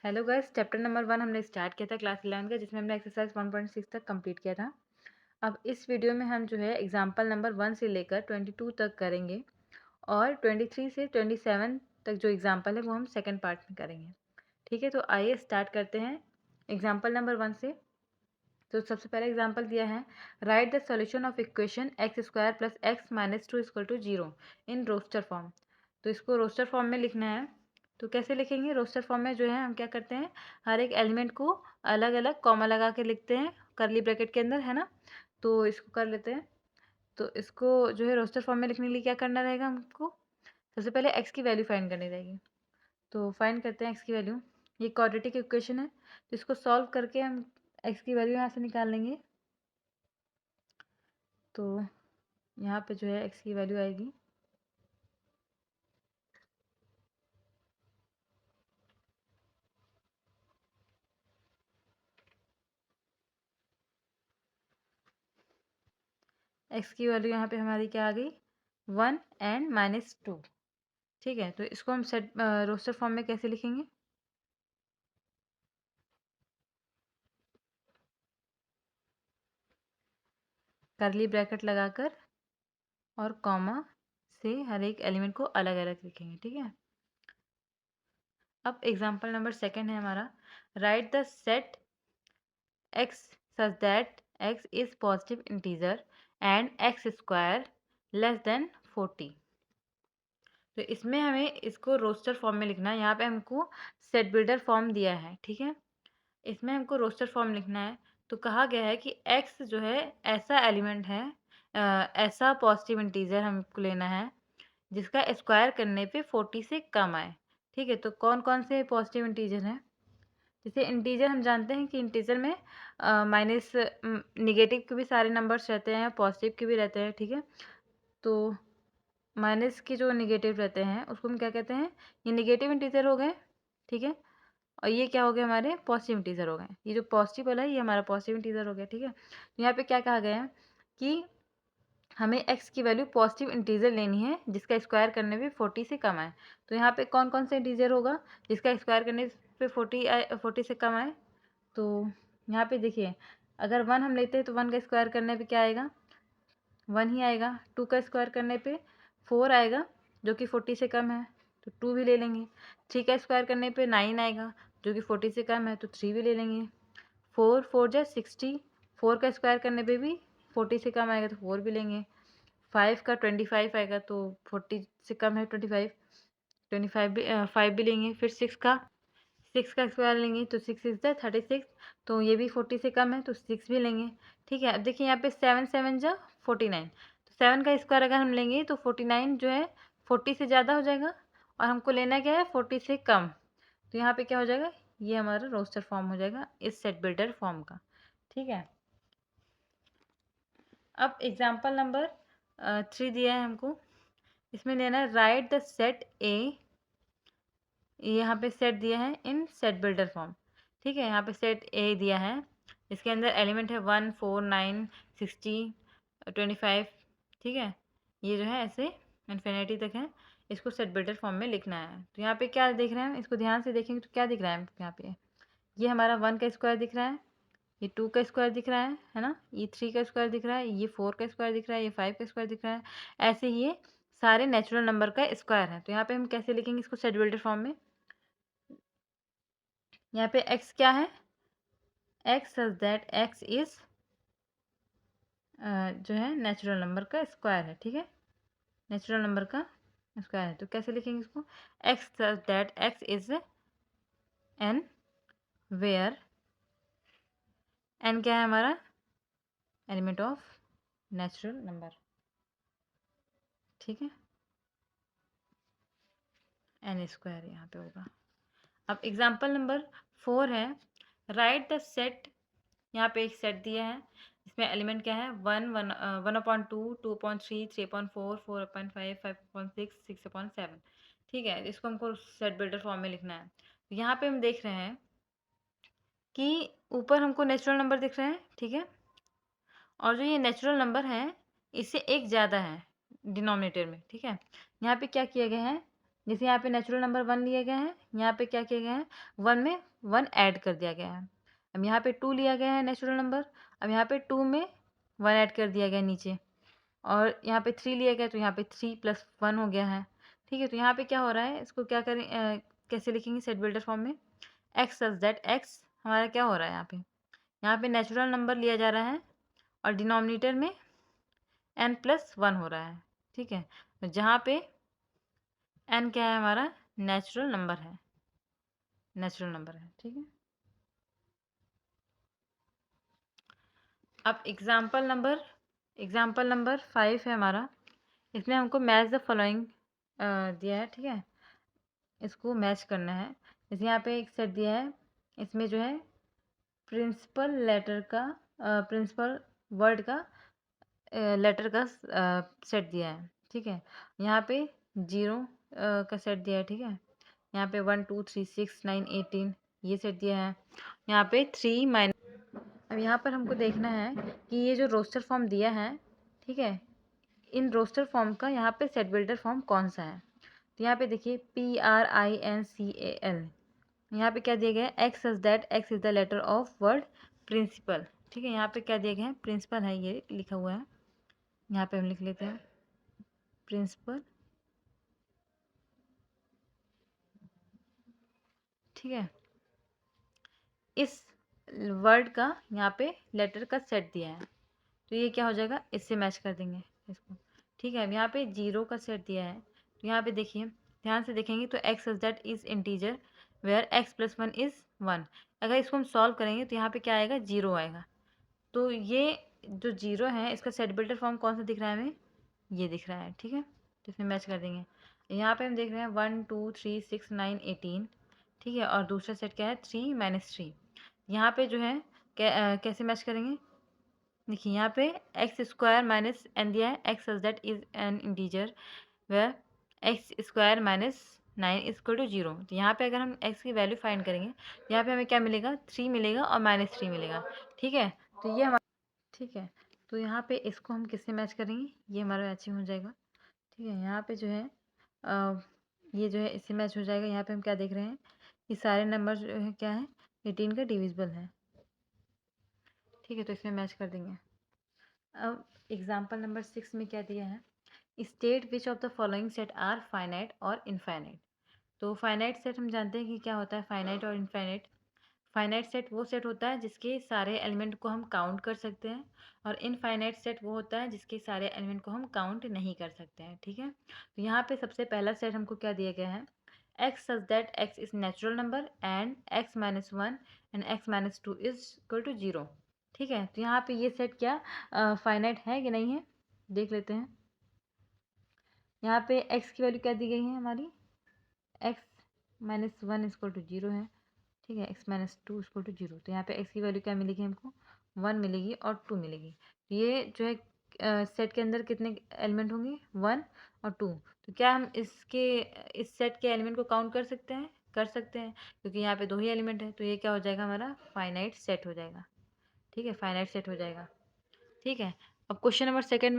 Hello guys, chapter number 1 हमने start किया था क्लास 11 का, जिसमें हमने एक्सरसाइज 1.6 तक कंप्लीट किया था। अब इस वीडियो में हम जो है एग्जांपल नंबर 1 से लेकर 22 तक करेंगे और 23 से 27 तक जो एग्जांपल है वो हम सेकंड पार्ट में करेंगे। ठीक है, तो आइए स्टार्ट करते हैं एग्जांपल नंबर 1 से। तो सबसे पहला एग्जांपल दिया है, right the solution of equation x square plus x minus 2 equal to 0 in roster form. तो इसको रोस्टर फॉर्म में लिखना है। तो कैसे लिखेंगे? रोस्टर फॉर्म में जो है हम क्या करते हैं, हर एक एलिमेंट को अलग अलग कॉमा लगा के लिखते हैं करली ब्रैकेट के अंदर, है ना। तो इसको कर लेते हैं। तो इसको जो है रोस्टर फॉर्म में लिखने के लिए क्या करना रहेगा हमको? सबसे पहले एक्स की वैल्यू फाइंड करनी रहेगी। तो फाइंड करते हैं एक्स की वैल्यू। ये क्वाड्रेटिक इक्वेशन है, तो इसको सॉल्व करके हम एक्स की वैल्यू यहाँ से निकाल लेंगे। तो यहाँ पे जो है एक्स की वैल्यू आएगी एक्स की वैल्यू यहाँ पे हमारी क्या आ गई, 1 एंड -2। ठीक है, तो इसको हम सेट रोस्टर फॉर्म में कैसे लिखेंगे? करली ब्रैकेट लगाकर और कॉमा से हर एक एलिमेंट को अलग अलग लिखेंगे। ठीक है, अब एग्जांपल नंबर सेकंड है हमारा, right the set x such that x is positive integer and x square less than 40। तो इसमें हमें इसको रोस्टर फॉर्म में लिखना है। यहाँ पे हमको सेट बिल्डर फॉर्म दिया है। ठीक है, इसमें हमको रोस्टर फॉर्म लिखना है। तो कहा गया है कि x जो है ऐसा एलिमेंट है, ऐसा पॉजिटिव इंटीजर हमको लेना है जिसका स्क्वायर करने पे 40 से कम आए। ठीक है, तो कौन कौन से पॉजिटिव इंटीजर हैं? जैसे इंटीजर हम जानते हैं कि इंटीजर में माइनस निगेटिव के भी सारे नंबर्स रहते हैं, पॉजिटिव के भी रहते हैं। ठीक है, तो माइनस के जो निगेटिव रहते हैं उसको हम क्या कहते हैं? ये निगेटिव इंटीजर हो गए। ठीक है, और ये क्या हो गए? हमारे पॉजिटिव इंटीजर हो गए। ये जो पॉजिटिव वाला है ये हमारा पॉजिटिव इंटीजर हो गया। ठीक है, तो यहाँ पे क्या कहा गया है कि हमें एक्स की वैल्यू पॉजिटिव इंटीजर लेनी है जिसका स्क्वायर करने पे 40 से कम आए। तो यहाँ पे कौन कौन सा इंटीजर होगा जिसका स्क्वायर करने पे 40 से कम आए? तो यहाँ पे देखिए, अगर 1 हम लेते हैं तो 1 का स्क्वायर करने पे क्या आएगा? 1 ही आएगा। 2 का स्क्वायर करने पे 4 आएगा जो कि 40 से कम है, तो 2 भी ले लेंगे। 3 का स्क्वायर करने पे 9 आएगा जो कि 40 से कम है, तो 3 भी ले लेंगे। 4 4 जा 60, 4 का स्क्वायर करने पे भी 40 से कम आएगा तो 4 भी लेंगे। 5 का 25 आएगा तो 40 से कम है 25, 5 भी लेंगे। फिर 6 का स्क्वायर लेंगे तो 6 इज द 36, तो ये भी 40 से कम है तो 6 भी लेंगे। ठीक है, अब देखिए यहाँ पे 7 7 जा 49, तो 7 का स्क्वायर अगर हम लेंगे तो 49 जो है 40 से ज़्यादा हो जाएगा और हमको लेना क्या है? 40 से कम। तो यहाँ पे क्या हो जाएगा? ये हमारा रोस्टर फॉर्म हो जाएगा इस सेट बिल्डर फॉर्म का। ठीक है, अब एग्जाम्पल नंबर 3 दिया है हमको। इसमें लेना है, राइट द सेट ए। यहाँ पे सेट दिया है इन सेट बिल्डर फॉर्म। ठीक है, यहाँ पे सेट ए दिया है, इसके अंदर एलिमेंट है 1 4 9 60 25। ठीक है, ये जो है ऐसे इन्फिनिटी तक है। इसको सेट बिल्डर फॉर्म में लिखना है। तो यहाँ पे क्या देख रहे हैं? इसको ध्यान से देखेंगे तो क्या दिख रहा है यहाँ पे? ये हमारा 1 का स्क्वायर दिख रहा है, ये 2 का स्क्वायर दिख रहा है ना, ये 3 का स्क्वायर दिख रहा है, ये 4 का स्क्वायर दिख रहा है, ये 5 का स्क्वायर दिख रहा है। ऐसे ही ये सारे नेचुरल नंबर का स्क्वायर है। तो यहाँ पे हम कैसे लिखेंगे इसको सेट बिल्डर फॉर्म में? यहाँ पे x क्या है? x such that x is जो है नेचुरल नंबर का स्क्वायर है। ठीक है, नेचुरल नंबर का स्क्वायर है। तो कैसे लिखेंगे इसको? x such that x is n where n क्या है हमारा? Element of natural number. ठीक है, n स्क्वायर यहाँ पे होगा। अब एग्जाम्पल नंबर 4 है, राइट द सेट। यहाँ पे एक सेट दिया है, इसमें एलिमेंट क्या है? 1 1/2 2/3 3/4 4/5 5/6 6/7। ठीक है, इसको हमको सेट बिल्डर फॉर्म में लिखना है। तो यहाँ पे हम देख रहे हैं कि ऊपर हमको नेचुरल नंबर दिख रहे हैं। ठीक है, और जो ये नेचुरल नंबर है इससे एक ज़्यादा है डिनोमिनेटर में। ठीक है, यहाँ पे क्या किया गया है? जैसे यहाँ पे नेचुरल नंबर 1 लिए गए हैं, यहाँ पे क्या किया गया है, 1 में 1 ऐड कर दिया गया है। अब यहाँ पे 2 लिया गया है नेचुरल नंबर, अब यहाँ पे 2 में 1 ऐड कर दिया गया नीचे, और यहाँ पे 3 लिया गया तो यहाँ पे 3 + 1 हो गया है। ठीक है, तो यहाँ पे क्या हो रहा है, इसको क्या करें, कैसे लिखेंगे सेट बिल्डर फॉर्म में, एक्स सच दैट एक्स हमारा क्या हो रहा है, यहाँ पे नेचुरल नंबर लिया जा रहा है और डिनोमिनेटर में n+1 हो रहा है। ठीक है, तो जहाँ पे n क्या है, हमारा नेचुरल नंबर है, नेचुरल नंबर है। ठीक है, अब एग्जाम्पल नंबर 5 है हमारा। इसमें हमको मैच द फॉलोइंग दिया है। ठीक है, इसको मैच करना है। जैसे यहाँ पे एक सेट दिया है, इसमें जो है प्रिंसिपल प्रिंसिपल वर्ड का लेटर का सेट दिया है। ठीक है, यहाँ पे 0 का सेट दिया है। ठीक है, यहाँ पे 1 2 3 6 9 18 ये सेट दिया है। यहाँ पे 3 माइनस, अब यहाँ पर हमको देखना है कि ये जो रोस्टर फॉर्म दिया है, ठीक है, इन रोस्टर फॉर्म का यहाँ पे सेट बिल्डर फॉर्म कौन सा है। तो यहाँ पे देखिए PRINCAL, यहाँ पे क्या दिया गया है, x such that x is the letter of word principle. ठीक है, यहाँ पे क्या दिया गया है, प्रिंसिपल है, ये लिखा हुआ है, यहाँ पे हम लिख लेते हैं प्रिंसिपल। ठीक है, इस वर्ड का यहाँ पे लेटर का सेट दिया है, तो ये क्या हो जाएगा, इससे मैच कर देंगे इसको। ठीक है, अब यहाँ पे 0 का सेट दिया है, तो यहाँ पे देखिए, ध्यान से देखेंगे तो x such that is integer where x+1 is 1। अगर इसको हम सॉल्व करेंगे तो यहाँ पे क्या आएगा, 0 आएगा। तो ये जो 0 है, इसका सेट बिल्डर फॉर्म कौन सा दिख रहा है हमें, ये दिख रहा है। ठीक है, तो इसमें मैच कर देंगे। यहाँ पे हम देख रहे हैं 1 2 3 6 9 18। ठीक है, और दूसरा सेट क्या है, 3 - 3। यहाँ पे जो है कैसे मैच करेंगे, देखिए यहाँ पे x² माइनस n दिया है, x such that is an integer where x² - 9 = 0। तो यहाँ पे अगर हम x की वैल्यू फाइंड करेंगे, यहाँ पे हमें क्या मिलेगा, 3 मिलेगा और -3 मिलेगा। ठीक है, तो ये हमारा, ठीक है, तो यहाँ पे इसको हम किससे मैच करेंगे, ये हमारा मैचिंग हो जाएगा। ठीक है, यहाँ पे जो है ये जो है इससे मैच हो जाएगा। यहाँ पे हम क्या देख रहे हैं, ये सारे नंबर जो है क्या है, 18 का डिविजिबल है। ठीक है, तो इसमें मैच कर देंगे। अब एग्जाम्पल नंबर 6 में क्या दिया है, state which of the following set are finite और इनफाइनाइट। तो फाइनाइट सेट हम जानते हैं कि क्या होता है, फाइनाइट और इनफाइनाइट। फाइनाइट सेट वो सेट होता है जिसके सारे एलिमेंट को हम काउंट कर सकते हैं, और इनफाइनाइट सेट वो होता है जिसके सारे एलिमेंट को हम काउंट नहीं कर सकते हैं। ठीक है, तो यहाँ पे सबसे पहला सेट हमको क्या दिया गया है, x such that x is natural number and x-1 and x-2 is equal to 0। ठीक है, तो यहाँ पे ये सेट क्या फाइनाइट है कि नहीं है, देख लेते हैं। यहाँ पे x की वैल्यू क्या दी गई है हमारी, x-1 = 0 है। ठीक है, x-2 = 0। तो यहाँ पे x की वैल्यू क्या मिलेगी हमको, 1 मिलेगी और 2 मिलेगी। तो ये जो है सेट के अंदर कितने एलिमेंट होंगे, 1 और 2। तो क्या हम इस सेट के एलिमेंट को काउंट कर सकते हैं, कर सकते हैं, क्योंकि यहाँ पे 2 ही एलिमेंट है। तो ये क्या हो जाएगा, हमारा फाइनाइट सेट हो जाएगा। ठीक है, फाइनाइट सेट हो जाएगा। ठीक है, अब क्वेश्चन नंबर सेकंड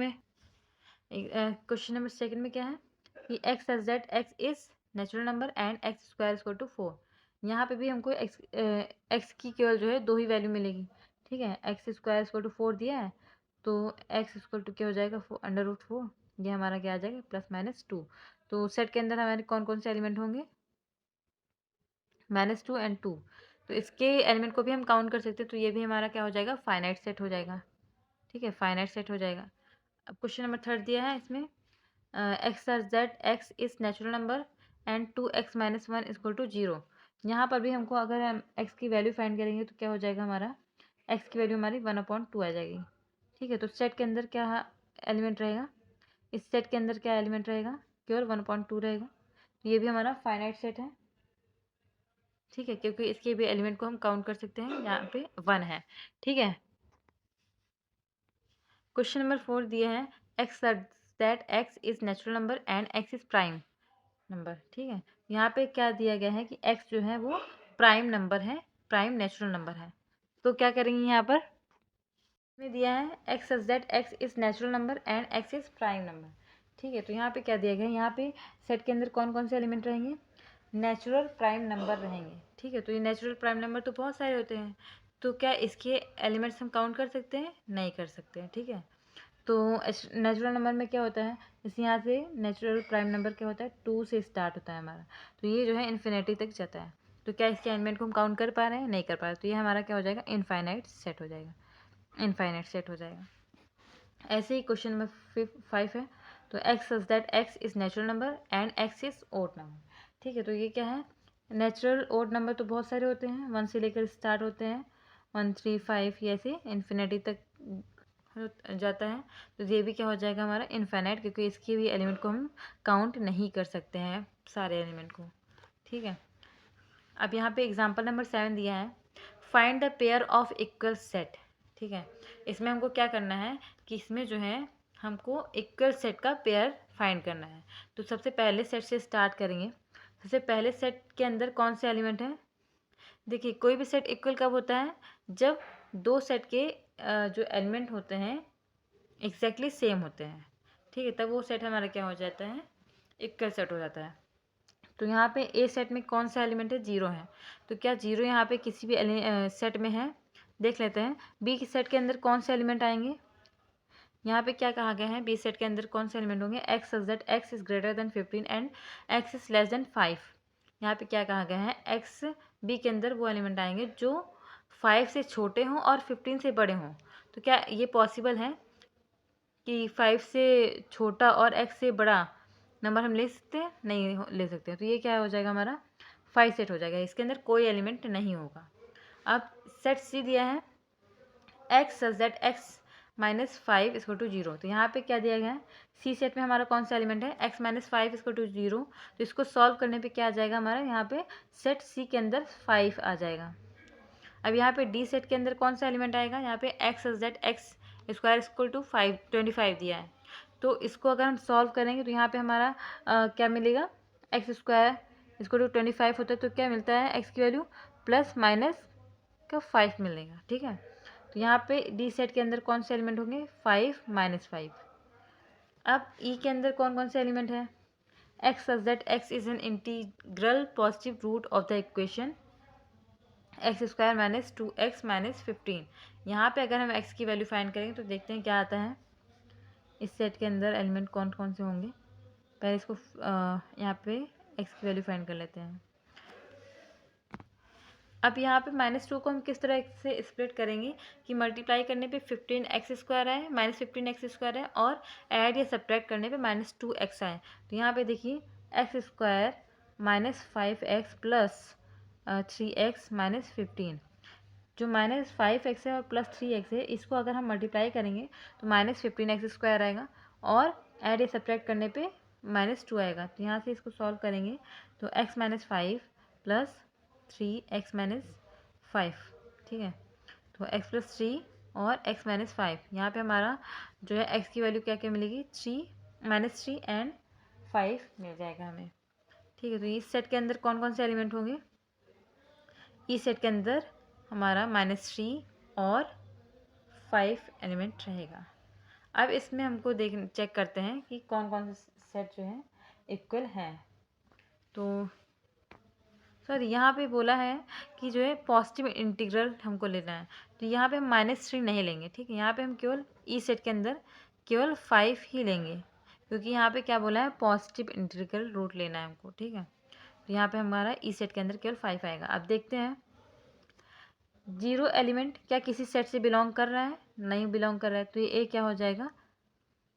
में क्या है कि x such that x is natural number and x² = 4। यहाँ पे भी हमको एक्स की केवल जो है 2 ही वैल्यू मिलेगी। ठीक है, x² = 4 दिया है, तो x = क्या हो जाएगा, √4। ये हमारा क्या आ जाएगा, +-2। तो सेट के अंदर हमारे कौन कौन से एलिमेंट होंगे, -2 एंड 2। तो इसके एलिमेंट को भी हम काउंट कर सकते हैं, तो ये भी हमारा क्या हो जाएगा, फाइनाइट सेट हो जाएगा। ठीक है, फाइनाइट सेट हो जाएगा। अब क्वेश्चन नंबर 3 दिया है, इसमें x such that x is natural number and 2x-1 = 0। यहाँ पर भी हमको अगर हम x की वैल्यू फाइंड करेंगे तो क्या हो जाएगा, हमारा x की वैल्यू हमारी 1/2 आ जाएगी। ठीक है, तो सेट के अंदर क्या एलिमेंट रहेगा, इस सेट के अंदर क्या एलिमेंट रहेगा, केवल 1/2 रहेगा। तो ये भी हमारा फाइनाइट सेट है। ठीक है, क्योंकि इसके भी एलिमेंट को हम काउंट कर सकते हैं, यहाँ पे 1 है। ठीक है, क्वेश्चन नंबर 4 दिया है, x such that x is natural number and x is prime number. ठीक है, यहाँ पे क्या दिया गया है कि x जो है वो प्राइम नंबर है, प्राइम नेचुरल नंबर है। तो क्या करेंगे, यहाँ पर में दिया है x such that x is natural number and x is prime number. ठीक है। तो यहाँ पे क्या दिया गया है, यहाँ पे सेट के अंदर कौन कौन से एलिमेंट रहेंगे, नेचुरल प्राइम नंबर रहेंगे। ठीक है, तो ये नेचुरल प्राइम नंबर तो बहुत सारे होते हैं, तो क्या इसके एलिमेंट्स हम काउंट कर सकते हैं, नहीं कर सकते हैं। ठीक है, तो नेचुरल नंबर में क्या होता है, इस यहाँ से नेचुरल प्राइम नंबर क्या होता है, 2 से स्टार्ट होता है हमारा, तो ये जो है इन्फिनिटी तक जाता है। तो क्या इसके एलिमेंट को हम काउंट कर पा रहे हैं, नहीं कर पा रहे, तो ये हमारा क्या हो जाएगा, इनफाइनाइट सेट हो जाएगा, इनफाइनाइट सेट हो जाएगा। ऐसे ही क्वेश्चन नंबर 5 है, तो x such that x is natural number and x is odd number. ठीक है, तो ये क्या है, नेचुरल ओड नंबर तो बहुत सारे होते हैं, 1 से लेकर स्टार्ट होते हैं, 1 3 5 ये ऐसे इन्फिनिटी तक जाता है। तो ये भी क्या हो जाएगा हमारा इनफाइनाइट, क्योंकि इसकी भी एलिमेंट को हम काउंट नहीं कर सकते हैं सारे एलिमेंट को। ठीक है, अब यहाँ पे एग्जांपल नंबर 7 दिया है, find the pair of equal set. ठीक है, इसमें हमको क्या करना है कि इसमें जो है हमको इक्वल सेट का पेयर फाइंड करना है। तो सबसे पहले सेट से स्टार्ट करेंगे। सबसे पहले सेट के अंदर कौन से एलिमेंट हैं, देखिए कोई भी सेट इक्वल कब होता है, जब दो सेट के जो एलिमेंट होते हैं एग्जैक्टली सेम होते हैं। ठीक है, तब वो सेट हमारा क्या हो जाता है, इक्वल सेट हो जाता है। तो यहाँ पे ए सेट में कौन सा एलिमेंट है, 0 है, तो क्या 0 यहाँ पे किसी भी सेट में है, देख लेते हैं। बी की सेट के अंदर कौन से एलिमेंट आएंगे, यहाँ पे क्या कहा गया है, बी सेट के अंदर कौन से एलिमेंट होंगे, x such that x is greater than 15 and x is less than 5। यहाँ पे क्या कहा गया है, एक्स बी के अंदर वो एलिमेंट आएंगे जो 5 से छोटे हों और 15 से बड़े हों। तो क्या ये पॉसिबल है कि 5 से छोटा और x से बड़ा नंबर हम ले सकते हैं, नहीं ले सकते हैं। तो ये क्या हो जाएगा हमारा 5 सेट हो जाएगा, इसके अंदर कोई एलिमेंट नहीं होगा। अब सेट सी दिया है, x such that x minus 5 equal to 0। तो यहाँ पे क्या दिया गया है, सी सेट में हमारा कौन सा एलिमेंट है, x माइनस 5 इक्वल टू 0। तो इसको सॉल्व करने पे क्या आ जाएगा हमारा, यहाँ पे सेट सी के अंदर 5 आ जाएगा। अब यहाँ पे डी सेट के अंदर कौन सा एलिमेंट आएगा, यहाँ पे x such that x square equal to 25 दिया है। तो इसको अगर हम सॉल्व करेंगे तो यहाँ पे हमारा क्या मिलेगा, एक्स स्क्वायर इसको टू 25 होता है, तो क्या मिलता है, एक्स की वैल्यू प्लस माइनस का 5 मिलेगा। ठीक है, तो यहाँ पे डी सेट के अंदर कौन से एलिमेंट होंगे, 5 माइनस 5। अब ई के अंदर कौन कौन से एलिमेंट है, x such that x is an integral positive root of the equation x square minus 2x minus 15। यहाँ पे अगर हम x की वैल्यू फाइंड करेंगे तो देखते हैं क्या आता है, इस सेट के अंदर एलिमेंट कौन कौन से होंगे। पहले इसको यहाँ पे x की वैल्यू फाइंड कर लेते हैं। अब यहाँ पे -2 को हम किस तरह से स्प्लिट करेंगे कि मल्टीप्लाई करने पे 15x स्क्वायर आए, -15x स्क्वायर है, और ऐड या सब्ट्रैक्ट करने पे -2x आए। तो यहाँ पे देखिए x square -5x plus 3x minus 15, जो -5x है और प्लस 3x है, इसको अगर हम मल्टीप्लाई करेंगे तो -15x स्क्वायर आएगा, और ऐड या सब्ट्रैक्ट करने पे -2 आएगा। तो यहाँ से इसको सॉल्व करेंगे तो x minus 5 plus 3x minus 5। ठीक है, तो x प्लस 3 और x माइनस 5, यहाँ पे हमारा जो है x की वैल्यू क्या क्या मिलेगी, -3 एंड 5 मिल जाएगा हमें। ठीक है, तो इस सेट के अंदर कौन कौन से एलिमेंट होंगे, इस सेट के अंदर हमारा -3 और 5 एलिमेंट रहेगा। अब इसमें हमको चेक करते हैं कि कौन कौन से सेट जो है इक्वल हैं। तो सर यहाँ पे बोला है कि जो है पॉजिटिव इंटीग्रल हमको लेना है, तो यहाँ पे हम -3 नहीं लेंगे। ठीक है, यहाँ पे हम केवल ई सेट के अंदर केवल 5 ही लेंगे, क्योंकि यहाँ पे क्या बोला है, पॉजिटिव इंटीग्रल रूट लेना है हमको। ठीक है, तो यहाँ पे हमारा ई सेट के अंदर केवल 5 आएगा। अब देखते हैं 0 एलिमेंट क्या किसी सेट से बिलोंग कर रहा है, नहीं बिलोंग कर रहा है, तो ये ए क्या हो जाएगा,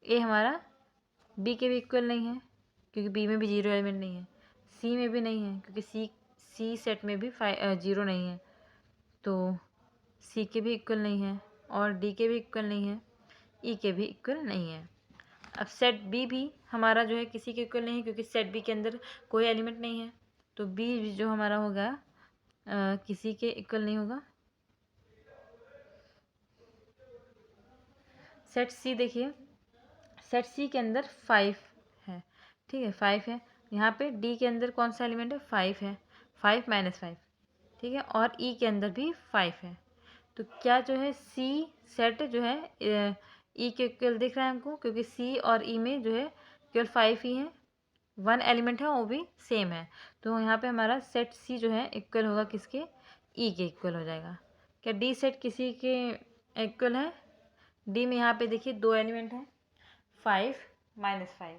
ए हमारा बी के भी इक्वल नहीं है, क्योंकि बी में भी 0 एलिमेंट नहीं है, सी में भी नहीं है, क्योंकि सी सेट में भी 0 नहीं है, तो सी के भी इक्वल नहीं है, और डी के भी इक्वल नहीं है, ई के भी इक्वल नहीं है। अब सेट बी भी हमारा जो है किसी के इक्वल नहीं है, क्योंकि सेट बी के अंदर कोई एलिमेंट नहीं है, तो बी जो हमारा होगा किसी के इक्वल नहीं होगा। सेट सी देखिए, सेट सी के अंदर 5 है। ठीक है, 5 है, यहाँ पे डी के अंदर कौन सा एलिमेंट है, 5 है, 5 माइनस 5। ठीक है, और ई के अंदर भी 5 है, तो क्या जो है सी सेट जो है ई के इक्वल दिख रहा है हमको, क्योंकि सी और ई में जो है केवल 5 ही है, 1 एलिमेंट है वो भी सेम है। तो यहाँ पे हमारा सेट सी जो है इक्वल होगा किसके, ई के इक्वल हो जाएगा। क्या डी सेट किसी के इक्वल है? डी में यहाँ पे देखिए 2 एलिमेंट हैं, 5 -5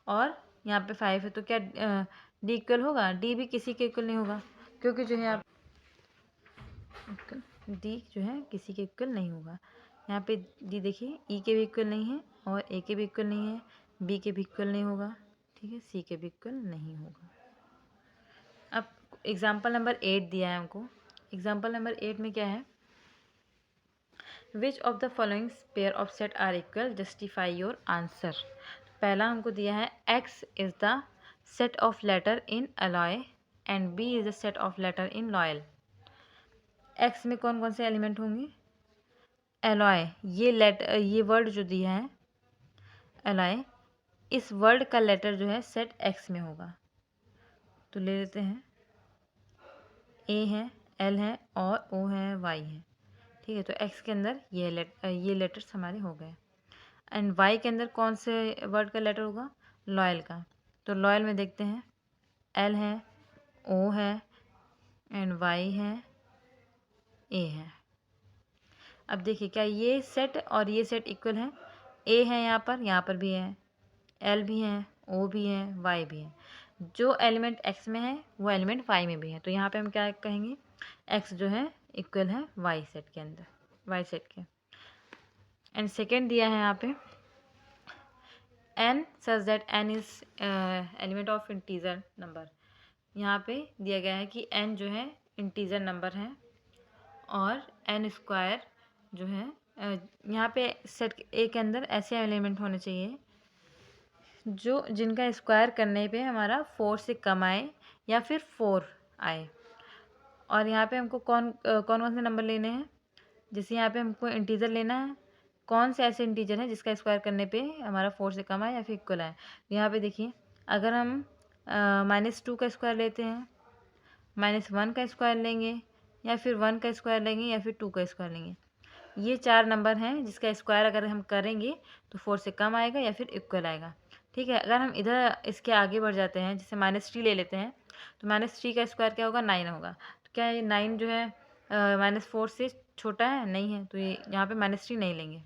और यहाँ पे 5 है, तो क्या डी इक्वल होगा? डी भी किसी के इक्वल नहीं होगा, क्योंकि जो है आप डी जो है किसी के इक्वल नहीं होगा। यहाँ पे डी देखिए ई के भी इक्वल नहीं है और ए के भी इक्वल नहीं है, बी के भी इक्वल नहीं होगा, ठीक है, सी के भी इक्वल नहीं होगा। अब एग्जाम्पल नंबर 8 दिया है हमको। एग्जाम्पल नंबर 8 में क्या है, which of the following pair of set are equal, justify your answer. पहला हमको दिया है X is the set of letter in alloy and B is the set of letter in loyal. X में कौन कौन से एलिमेंट होंगे? Alloy, ये वर्ड जो दिया है एलॉय, इस वर्ड का लेटर जो है सेट एक्स में होगा। तो ले लेते हैं, ए है, एल है और ओ है, वाई है, ठीक है। तो एक्स के अंदर ये लेटर्स हमारे हो गए। एंड वाई के अंदर कौन से वर्ड का लेटर होगा? लॉयल का। तो लॉयल में देखते हैं, एल है, ओ है एंड वाई है, ए है। अब देखिए क्या ये सेट और ये सेट इक्वल है? ए है यहाँ पर भी है, एल भी है, ओ भी है, वाई भी है। जो एलिमेंट एक्स में है वो एलिमेंट वाई में भी है। तो यहाँ पे हम क्या कहेंगे, एक्स जो है इक्वल है वाई सेट के अंदर, वाई सेट के। एंड सेकेंड दिया है यहाँ पे n such that n is element of integer number. यहाँ पे दिया गया है कि एन जो है इंटीजर नंबर है और एन स्क्वायर जो है यहाँ पे सेट ए के अंदर ऐसे एलिमेंट होने चाहिए जो जिनका स्क्वायर करने पे हमारा 4 से कम आए या फिर 4 आए। और यहाँ पे हमको कौन कौन से नंबर लेने हैं? जैसे यहाँ पे हमको इंटीजर लेना है, कौन से ऐसे इंटीजर हैं जिसका स्क्वायर करने पे हमारा 4 से कम आए या फिर इक्वल आए। यहाँ पे देखिए, अगर हम -2 का स्क्वायर लेते हैं, -1 का स्क्वायर लेंगे या फिर 1 का स्क्वायर लेंगे या फिर 2 का स्क्वायर लेंगे, ये 4 नंबर हैं जिसका स्क्वायर अगर हम करेंगे तो 4 से कम आएगा या फिर इक्वल आएगा, ठीक है। अगर हम इधर इसके आगे बढ़ जाते हैं, जैसे -3 ले लेते हैं, तो -3 का स्क्वायर क्या होगा? 9 होगा। तो क्या ये 9 जो है -4 से छोटा है? नहीं है, तो ये यहाँ पे -3 नहीं लेंगे।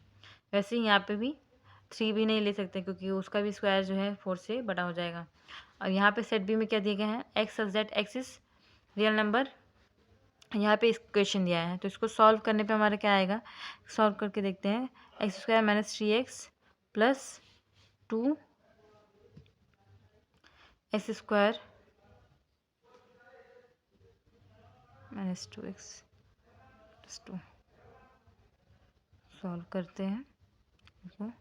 वैसे ही यहाँ पे भी 3 भी नहीं ले सकते क्योंकि उसका भी स्क्वायर जो है 4 से बड़ा हो जाएगा। और यहाँ पे सेट बी में क्या दिए गए हैं, x such that x is real number. यहाँ पे इक्वेशन दिया है तो इसको सॉल्व करने पे हमारा क्या आएगा, सॉल्व करके देखते हैं। X square -3x plus 2 x square -2x plus 2 solve करते हैं इसको।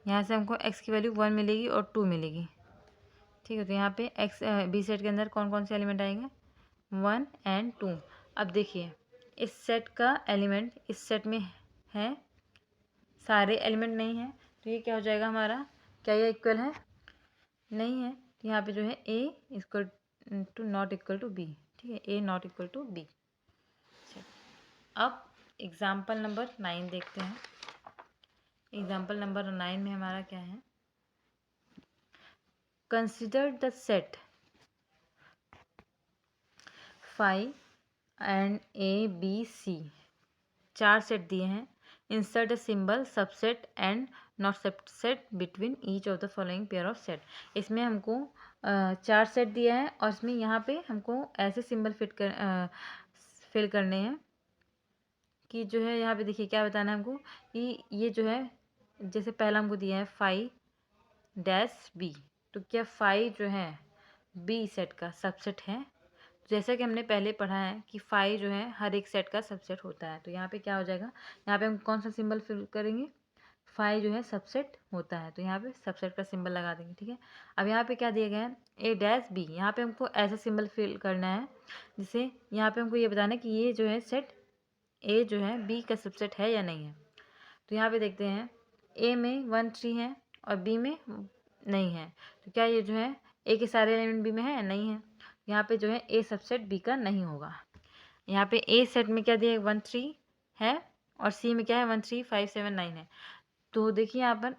यहाँ से हमको x की वैल्यू 1 मिलेगी और 2 मिलेगी, ठीक है। तो यहाँ पे एक्स बी सेट के अंदर कौन कौन से एलिमेंट आएंगे? 1 एंड 2। अब देखिए इस सेट का एलिमेंट इस सेट में है, सारे एलिमेंट नहीं है, तो ये क्या हो जाएगा हमारा, क्या ये इक्वल है? नहीं है। तो यहाँ पे जो है A equal to not equal to B, ठीक है, A not equal to B. अब एग्जाम्पल नंबर 9 देखते हैं। एग्जाम्पल नंबर 9 में हमारा क्या है, consider the set five and A B C. 4 set दिए हैं। Insert a symbol subset and not subset between each of the following pair of set. इसमें हमको 4 सेट दिया है और इसमें यहाँ पे हमको ऐसे सिंबल फिल करने हैं कि जो है यहाँ पे देखिए क्या बताना है हमको कि ये जो है, जैसे पहला हमको दिया है 5-b, तो क्या 5 जो है बी सेट का सबसेट है? जैसा कि हमने पहले पढ़ा है कि 5 जो है हर एक सेट का सबसेट होता है। तो यहाँ पे क्या हो जाएगा, यहाँ पे हम कौन सा सिंबल फिल करेंगे, 5 जो है सबसेट होता है, तो यहाँ पे सबसेट का सिंबल लगा देंगे, ठीक है। अब यहाँ पे क्या दिया गया है, A-B, यहाँ पे हमको ऐसा सिंबल फिल करना है जिससे यहाँ पे हमको ये बताना है कि ये जो है सेट ए जो है बी का सबसेट है या नहीं है। तो यहाँ पे देखते हैं, ए में 1 3 है और बी में नहीं है, तो क्या ये जो है ए के सारे एलिमेंट बी में है? नहीं है। यहाँ पे जो है ए सबसेट बी का नहीं होगा। यहाँ पे ए सेट में क्या दिया है, 1 3 है और सी में क्या है, 1 3 5 7 9 है। तो देखिए यहाँ पर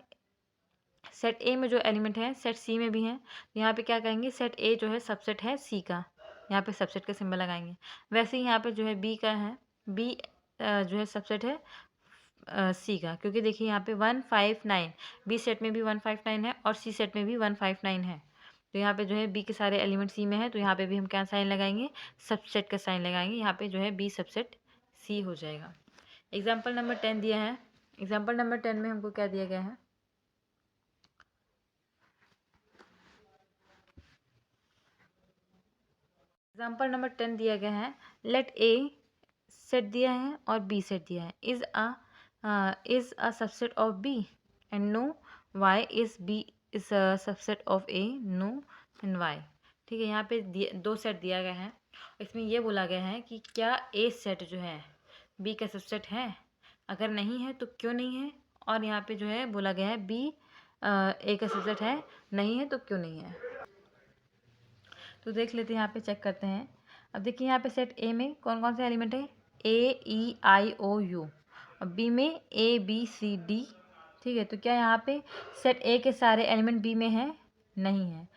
सेट ए में जो एलिमेंट है सेट सी में भी हैं, तो यहाँ पे क्या कहेंगे, सेट ए जो है सबसेट है सी का, यहाँ पे सबसेट का सिंबल लगाएंगे। वैसे ही यहाँ पे जो है बी का है, बी जो है सबसेट है सी का, क्योंकि देखिए यहाँ पे 159 बी सेट में भी 159 है और सी सेट में भी 159 है। तो यहाँ पे जो है बी के सारे एलिमेंट सी में है, तो यहाँ पे भी हम क्या साइन लगाएंगे, सबसेट का साइन लगाएंगे। यहाँ पे जो है बी सबसेट सी हो जाएगा। एग्जाम्पल नंबर 10 दिया है। एग्जाम्पल नंबर 10 में हमको क्या दिया गया है, एग्जाम्पल नंबर 10 दिया गया है, लेट ए सेट दिया है और बी सेट दिया है, is a subset of B and no Y is B is a subset of A, no and Y. ठीक है, यहाँ पे दो सेट दिया गया है, इसमें ये बोला गया है कि क्या ए सेट जो है बी का सबसेट है, अगर नहीं है तो क्यों नहीं है, और यहाँ पे जो है बोला गया है बी ए का सबसेट है, नहीं है तो क्यों नहीं है। तो देख लेते हैं, यहाँ पे चेक करते हैं। अब देखिए यहाँ पे सेट ए में कौन कौन से एलिमेंट है, ए ई आई ओ यू, और बी में ए बी सी डी। ठीक है, तो क्या यहाँ पे सेट ए के सारे एलिमेंट बी में हैं, नहीं है।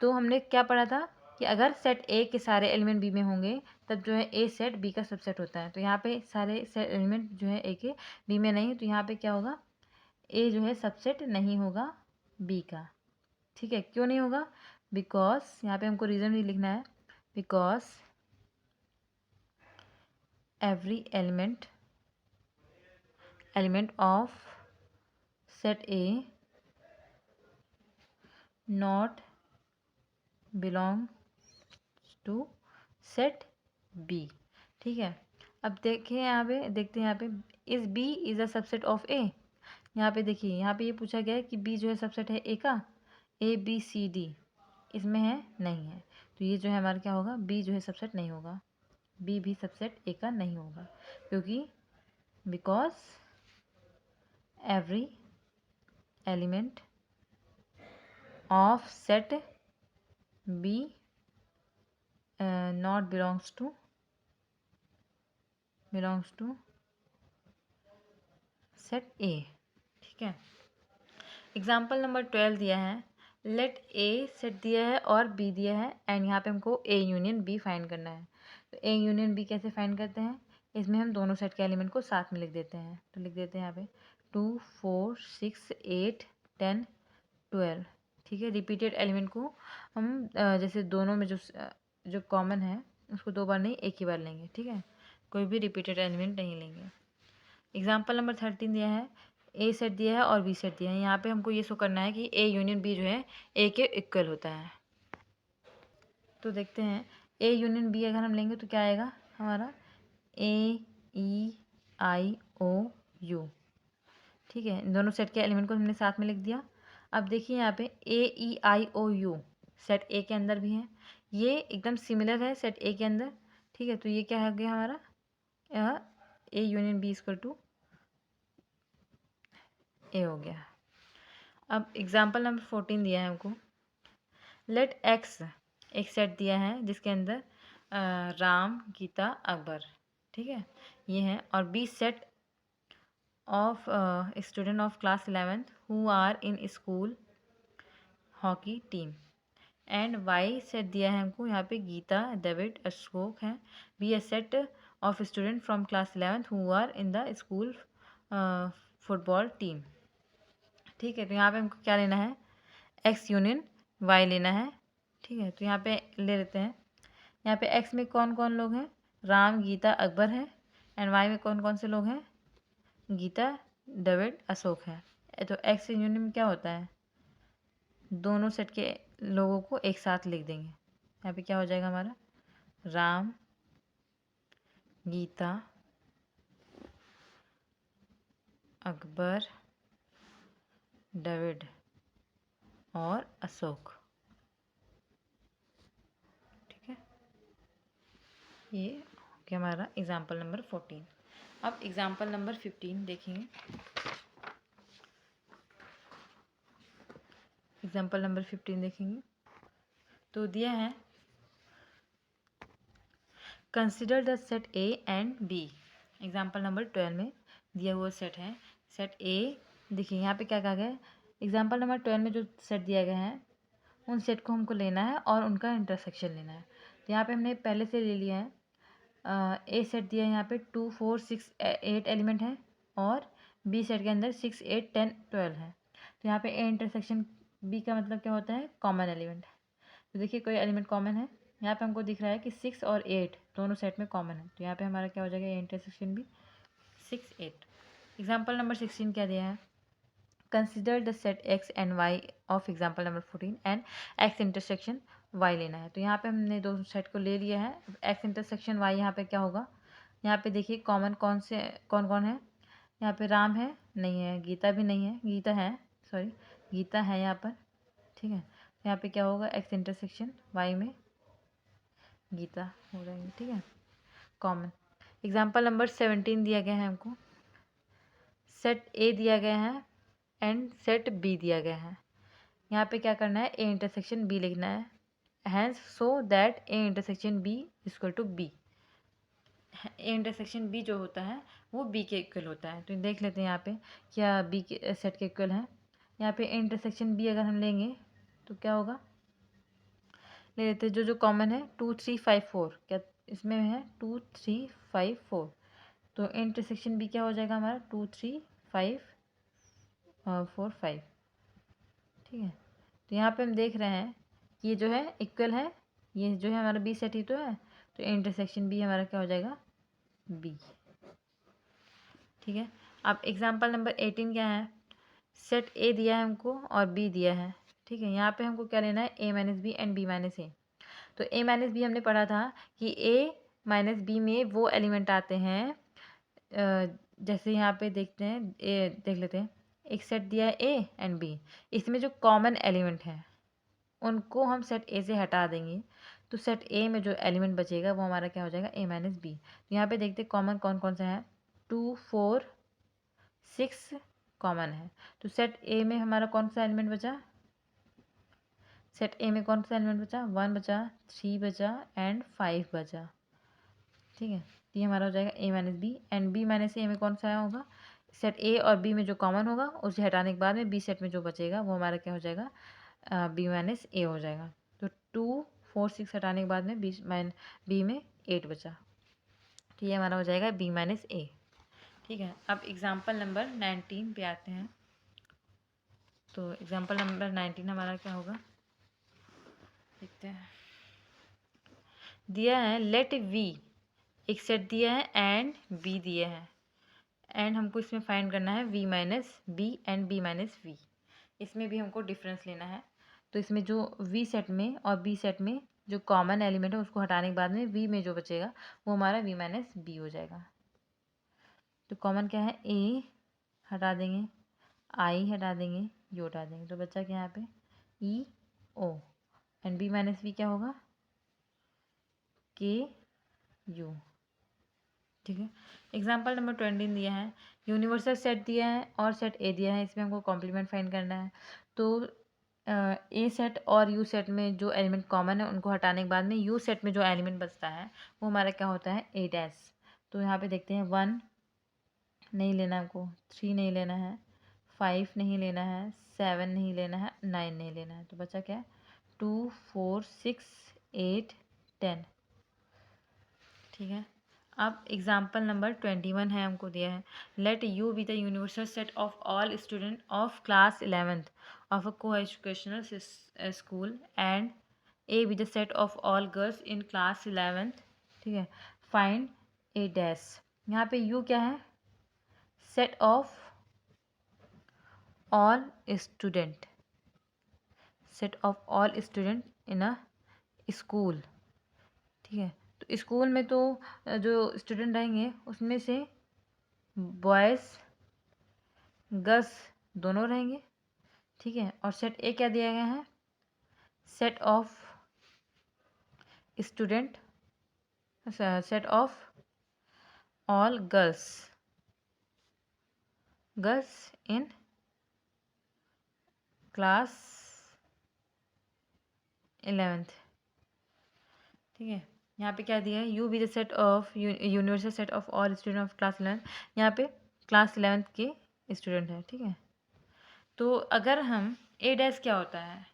तो हमने क्या पढ़ा था कि अगर सेट ए के सारे एलिमेंट बी में होंगे तब जो है ए सेट बी का सबसेट होता है। तो यहाँ पे सारे सेट एलिमेंट जो है ए के बी में नहीं, तो यहाँ पे क्या होगा, ए जो है सबसेट नहीं होगा बी का। ठीक है, क्यों नहीं होगा, बिकॉज यहाँ पे हमको रीज़न भी लिखना है, because every element of set A not belong to set B. ठीक है, अब देखिए यहाँ पे, देखते हैं यहाँ पे, is B is a subset of A. यहाँ पे देखिए, यहाँ पे ये पूछा गया है कि बी जो है सबसेट है ए का, ए बी सी डी इसमें है, नहीं है। तो ये जो है हमारा क्या होगा, बी जो है सबसेट नहीं होगा, बी भी सबसेट ए का नहीं होगा, क्योंकि because every element of set B not belongs to set A. ठीक है, एग्जाम्पल नंबर 12 दिया है, लेट ए सेट दिया है और बी दिया है एंड यहाँ पे हमको ए यूनियन बी फाइंड करना है। तो ए यूनियन बी कैसे फाइंड करते हैं, इसमें हम दोनों सेट के एलिमेंट को साथ में लिख देते हैं। तो लिख देते हैं यहाँ पे 2 4 6 8 10 12। ठीक है, रिपीटेड एलिमेंट को हम जैसे दोनों में जो कॉमन है उसको दो बार नहीं एक ही बार लेंगे। ठीक है, कोई भी रिपीटेड एलिमेंट नहीं लेंगे। एग्जाम्पल नंबर 13 दिया है, ए सेट दिया है और बी सेट दिया है। यहाँ पे हमको ये शो करना है कि ए यूनियन बी जो है ए के इक्वल होता है। तो देखते हैं, ए यूनियन बी अगर हम लेंगे तो क्या आएगा हमारा, ए ई आई ओ यू। ठीक है, इन दोनों सेट के एलिमेंट को हमने साथ में लिख दिया। अब देखिए यहाँ पे ए ई आई ओ यू सेट ए के अंदर भी है, ये एकदम सिमिलर है सेट ए के अंदर। ठीक है, तो ये क्या हो गया हमारा, A union B equal to A हो गया। अब एग्जाम्पल नंबर 14 दिया है हमको, लेट एक्स एक सेट दिया है जिसके अंदर राम गीता अकबर, ठीक है ये है, और B set of student of class 11th who are in school hockey team, and Y set दिया है हमको यहाँ पे गीता डेविड अशोक है, B A set of student from class 11th who are in the school football team. ठीक है, तो यहाँ पे हमको क्या लेना है, एक्स यूनियन वाई लेना है। ठीक है, तो यहाँ पे ले लेते हैं, यहाँ पे एक्स में कौन कौन लोग हैं, राम गीता अकबर है, एंड वाई में कौन कौन से लोग हैं, गीता डेविड अशोक है। तो एक्स यूनियन में क्या होता है, दोनों सेट के लोगों को एक साथ लिख देंगे। यहाँ पे क्या हो जाएगा हमारा, राम गीता अकबर डेविड और अशोक। ठीक है, ये हो गया हमारा एग्जाम्पल नंबर 14। अब एग्जाम्पल नंबर 15 देखेंगे। एग्जाम्पल नंबर 15 देखेंगे तो दिया है, consider the set A and B. Example number 12 में दिया हुआ सेट है, सेट ए देखिए यहाँ पे क्या कहा गया है, एग्जाम्पल नंबर 12 में जो सेट दिया गया है उन सेट को हमको लेना है और उनका इंटरसेक्शन लेना है। तो यहाँ पे हमने पहले से ले लिया है, ए सेट दिया है यहाँ पे 2 4 6 8 एलिमेंट है और बी सेट के अंदर 6 8 10 12 है। तो यहाँ पे ए इंटरसेक्शन बी का मतलब क्या होता है, कॉमन एलिमेंट। तो देखिए कोई एलिमेंट कॉमन है, यहाँ पे हमको दिख रहा है कि 6 और 8 दोनों सेट में कॉमन है, तो यहाँ पे हमारा क्या हो जाएगा, A intersection B 6 8। Example number 16 क्या दिया है, consider the set X and Y of example number 14 and X intersection Y लेना है। तो यहाँ पे हमने दो सेट को ले लिया है। एक्स इंटरसेक्शन वाई यहाँ पे क्या होगा, यहाँ पे देखिए कॉमन कौन से कौन कौन है, यहाँ पे राम है, नहीं है, गीता भी नहीं है, गीता है, सॉरी गीता है यहाँ पर, ठीक है। यहाँ पे क्या होगा, एक्स इंटरसेक्शन वाई में गीता हो जाएंगे, ठीक है, कॉमन। एग्जाम्पल नंबर 17 दिया गया है हमको, सेट ए दिया गया है एंड सेट बी दिया गया है। यहाँ पे क्या करना है, ए इंटरसेक्शन बी लिखना है, hence so that A intersection B equal to B. A intersection B जो होता है वो बी के इक्वल होता है। तो देख लेते हैं यहाँ पे क्या बी के सेट के इक्वल है। यहाँ पे ए इंटरसेक्शन बी अगर हम लेंगे तो क्या होगा, ले लेते हैं जो जो कॉमन है 2 3 5 4, क्या इसमें है 2 3 5 4, तो ए इंटरसेक्शन बी क्या हो जाएगा हमारा 2 3 5 4 5, ठीक है। तो यहाँ पे हम देख रहे हैं कि ये जो है इक्वल है, ये जो है हमारा बी सेट ही तो है, तो इंटरसेक्शन बी हमारा क्या हो जाएगा, बी, ठीक है। अब एग्जांपल नंबर 18 क्या है, सेट ए दिया है हमको और बी दिया है, ठीक है। यहाँ पे हमको क्या लेना है, A minus B and B minus A. तो ए माइनस बी हमने पढ़ा था कि ए माइनस बी में वो एलिमेंट आते हैं, जैसे यहाँ पे देखते हैं, ए देख लेते हैं, एक सेट दिया है ए एंड बी, इसमें जो कॉमन एलिमेंट हैं उनको हम सेट ए से हटा देंगे, तो सेट ए में जो एलिमेंट बचेगा वो हमारा क्या हो जाएगा, ए माइनस बी। तो यहाँ पे देखते हैं कॉमन कौन कौन सा है, 2 4 6 कॉमन है। तो सेट ए में हमारा कौन सा एलिमेंट बचा, सेट ए में कौन सा एलिमेंट बचा, 1 बचा, 3 बचा एंड 5 बचा, ठीक है। तो ये हमारा हो जाएगा A minus B and B minus A में कौन सा होगा, सेट ए और बी में जो कॉमन होगा उसे हटाने के बाद में बी सेट में जो बचेगा वो हमारा क्या हो जाएगा, बी माइनस ए हो जाएगा। तो 2 4 6 हटाने के बाद में बी में 8 बचा, तो ये हमारा हो जाएगा बी माइनस ए, ठीक है। अब एग्जाम्पल नंबर 19 पे आते हैं। तो एग्जाम्पल नंबर 19 हमारा क्या होगा, देखते हैं। दिया है लेट वी, एक सेट दिया है एंड बी दिया है, एंड हमको इसमें फाइंड करना है V minus B and B minus V. इसमें भी हमको डिफरेंस लेना है। तो इसमें जो वी सेट में और बी सेट में जो कॉमन एलिमेंट है उसको हटाने के बाद में वी में जो बचेगा वो हमारा वी माइनस बी हो जाएगा। तो कॉमन क्या है, ए हटा देंगे, आई हटा देंगे, यू हटा देंगे, तो बच्चा क्या यहाँ पे ई ओ, एंड बी माइनस बी क्या होगा, के यू, ठीक है। एग्जाम्पल नंबर 20 दिया है, यूनिवर्सल सेट दिया है और सेट ए दिया है, इसमें हमको कॉम्प्लीमेंट फाइंड करना है। तो ए सेट और यू सेट में जो एलिमेंट कॉमन है उनको हटाने के बाद में यू सेट में जो एलिमेंट बचता है वो हमारा क्या होता है, ए डैश। तो यहाँ पे देखते हैं 1 नहीं लेना हमको, 3 नहीं लेना है, 5 नहीं लेना है, 7 नहीं लेना है, 9 नहीं लेना है, तो बचा क्या है 2 4 6 8 10, ठीक है। अब एग्जाम्पल नंबर 21 है, हमको दिया है let U be the universal set of all student of class 11th of a coeducational school and A be the set of all girls in class 11th, ठीक है। फाइंड ए dash, यहाँ पे you क्या है, set of all student, set of all student in a school, ठीक है। तो school में तो जो स्टूडेंट रहेंगे उसमें से बॉयज़ गर्ल्स दोनों रहेंगे, ठीक है। और सेट ए क्या दिया गया है, set of student, set of all girls, girls in class 11th, ठीक है। यहाँ पे क्या दिया है, you be the set of universal set of all student of class 11th, यहाँ पे क्लास 11th के स्टूडेंट है, ठीक है। तो अगर हम ए डैश क्या होता है,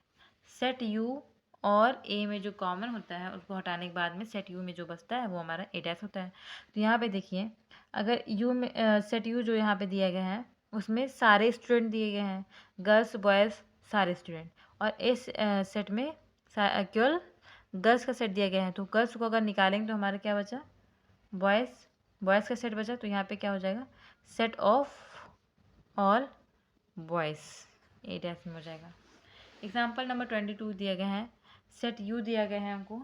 सेट यू और ए में जो कॉमन होता है उसको हटाने के बाद में सेट यू में जो बचता है वो हमारा ए डैश होता है। तो यहाँ पे देखिए, अगर यू में सेट यू जो यहाँ पे दिया गया है उसमें सारे स्टूडेंट दिए गए हैं, गर्ल्स बॉयज़ सारे स्टूडेंट, और इस सेट में केवल गर्ल्स का सेट दिया गया है। तो गर्ल्स को अगर निकालेंगे तो हमारा क्या बचा, बॉयज़, बॉयज़ का सेट बचा। तो यहाँ पे क्या हो जाएगा, set of all boys, A dash में हो जाएगा। एग्जाम्पल नंबर 22 दिया गया है, सेट यू दिया गया है हमको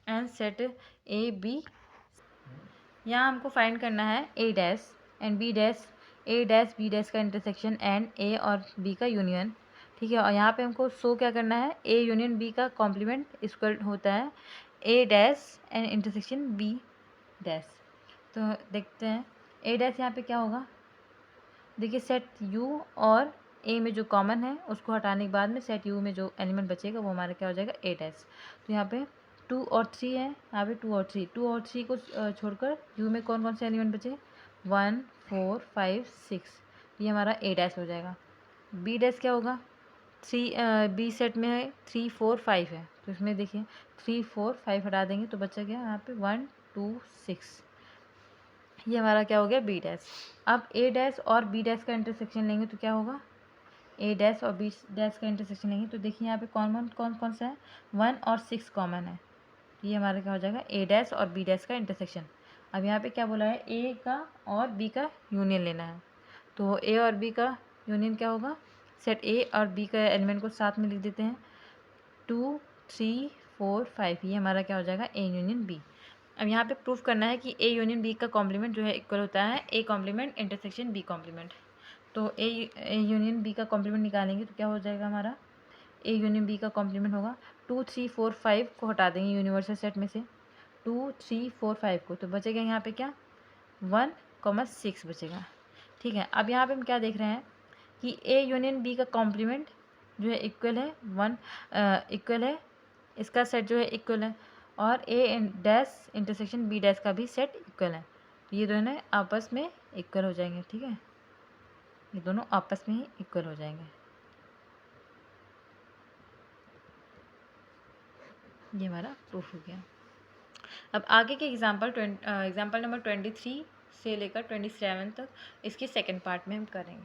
एंड सेट ए बी। यहाँ हमको फाइंड करना है A dash and B dash, A dash B dash का इंटरसेक्शन एंड ए और बी का यूनियन। ठीक है, और यहाँ पे हमको शो क्या करना है, ए यूनियन बी का कॉम्प्लीमेंट इक्वल होता है A dash and intersection B dash. तो देखते हैं ए डैश यहाँ पे क्या होगा, देखिए सेट यू और ए में जो कॉमन है उसको हटाने के बाद में सेट यू में जो एलिमेंट बचेगा वो हमारा क्या हो जाएगा, ए डैश। तो यहाँ पे 2 और 3 है, यहाँ पे 2 और 3, 2 और 3 को छोड़कर यू में कौन कौन से एलिमेंट बचे, 1 4 5 6, ये हमारा ए डैश हो जाएगा। बी डैश क्या होगा, 3 बी सेट में है 3 4 5 है, तो इसमें देखिए 3 4 5 हटा देंगे तो बचा गया यहाँ पे 1 2 6, ये हमारा क्या हो गया, बी डैश। अब ए डैश और बी डैश का इंटरसेक्शन लेंगे तो क्या होगा, ए डैश और बी डैश का इंटरसेक्शन लेंगे तो देखिए यहाँ पे कॉमन कौन कौन सा है, 1 और 6 कॉमन है, तो ये हमारा क्या हो जाएगा, ए डैश और बी डैश का इंटरसेक्शन। अब यहाँ पे क्या बोला है, ए का और बी का यूनियन लेना है, तो ए और बी का यूनियन क्या होगा, सेट ए और बी का एलिमेंट को साथ में लिख देते हैं, 2 3 4 5, ये हमारा क्या हो जाएगा, ए यूनियन बी। अब यहाँ पे प्रूफ करना है कि ए यूनियन बी का कॉम्प्लीमेंट जो है इक्वल होता है A complement intersection B complement. तो ए यूनियन बी का कॉम्प्लीमेंट निकालेंगे तो क्या हो जाएगा, हमारा ए यूनियन बी का कॉम्प्लीमेंट होगा, 2 3 4 5 को हटा देंगे यूनिवर्सल सेट में से, 2 3 4 5 को, तो बचेगा यहाँ पे क्या, 1 6 बचेगा। ठीक है, अब यहाँ पे हम क्या देख रहे हैं कि ए यूनियन बी का कॉम्प्लीमेंट जो है इक्वल है 1, इक्वल है, इसका सेट जो है इक्वल है, और ए डैश इंटरसेक्शन बी डैश का भी सेट इक्वल है, तो ये दोनों आपस में इक्वल हो जाएंगे। ठीक है, ये दोनों आपस में ही इक्वल हो जाएंगे। ये हमारा प्रूफ हो गया। अब आगे के एग्जाम्पल नंबर 23 से लेकर 27 तक इसके सेकंड पार्ट में हम करेंगे।